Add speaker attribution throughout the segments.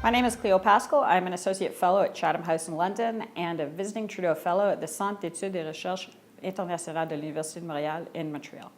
Speaker 1: My name is Cleo Paskal. I'm an Associate Fellow at Chatham House in London and a Visiting Trudeau Fellow at the Centre d'études et recherches internationales de l'Université de Montréal in Montreal.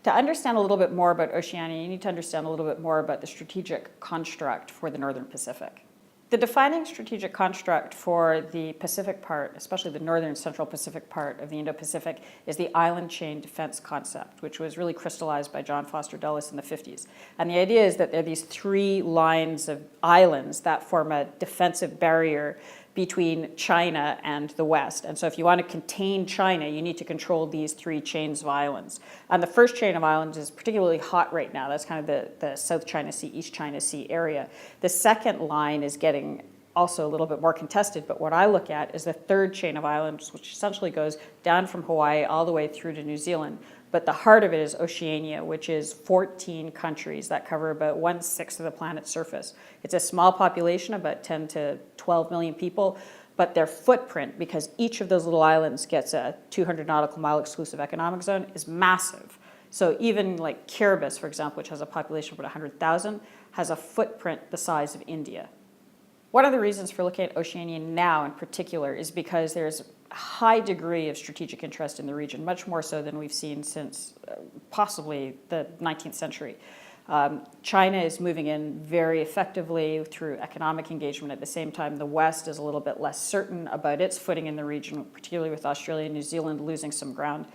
Speaker 1: To understand a little bit more about Oceania, you need to understand a little bit more about the strategic construct for the Northern Pacific. The defining strategic construct for the Pacific part, especially the northern central Pacific part of the Indo-Pacific, is the island chain defense concept, which was really crystallized by John Foster Dulles in the 50s. And the idea is that there are these three lines of islands that form a defensive barrier between China and the West. And so if you want to contain China, you need to control these three chains of islands. And the first chain of islands is particularly hot right now. That's kind of the South China Sea, East China Sea area. The second line is getting also a little bit more contested, but what I look at is the third chain of islands, which essentially goes down from Hawaii all the way through to New Zealand. But the heart of it is Oceania, which is 14 countries that cover about 1/6 of the planet's surface. It's a small population, about 10 to 12 million people, but their footprint, because each of those little islands gets a 200 nautical mile exclusive economic zone, is massive. So even like Kiribati, for example, which has a population of about 100,000, has a footprint the size of India. One of the reasons for looking at Oceania now in particular is because there's a high degree of strategic interest in the region, much more so than we've seen since possibly the 19th century. China is moving in very effectively through economic engagement. At the same time, the West is a little bit less certain about its footing in the region, particularly with Australia and New Zealand losing some ground.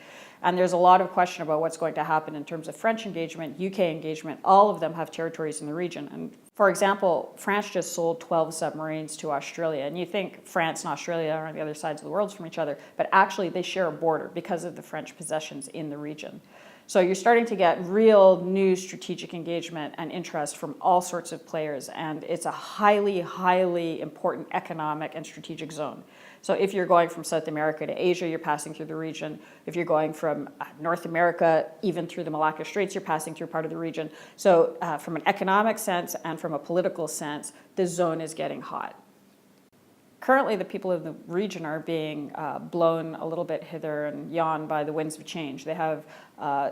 Speaker 1: And there's a lot of question about what's going to happen in terms of French engagement, UK engagement. All of them have territories in the region. And for example, France just sold 12 submarines to Australia. And you think France and Australia are on the other sides of the world from each other, but actually they share a border because of the French possessions in the region. So you're starting to get real new strategic engagement and interest from all sorts of players, and it's a highly, highly important economic and strategic zone. So if you're going from South America to Asia, you're passing through the region. If you're going from North America, even through the Malacca Straits, you're passing through part of the region. So from an economic sense and from a political sense, the zone is getting hot. Currently, the people of the region are being blown a little bit hither and yon by the winds of change. They have,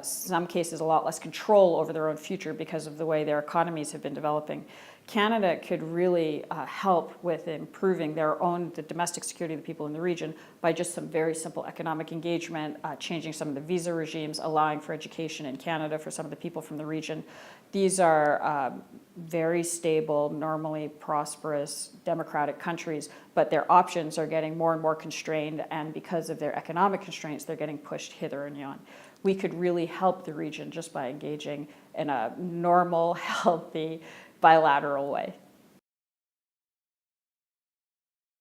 Speaker 1: some cases, a lot less control over their own future because of the way their economies have been developing. Canada could really help with improving the domestic security of the people in the region by just some very simple economic engagement, changing some of the visa regimes, allowing for education in Canada for some of the people from the region. These are very stable, normally prosperous, democratic countries, but their options are getting more and more constrained, and because of their economic constraints, they're getting pushed hither and yon. We could really help the region just by engaging in a normal, healthy, bilateral way.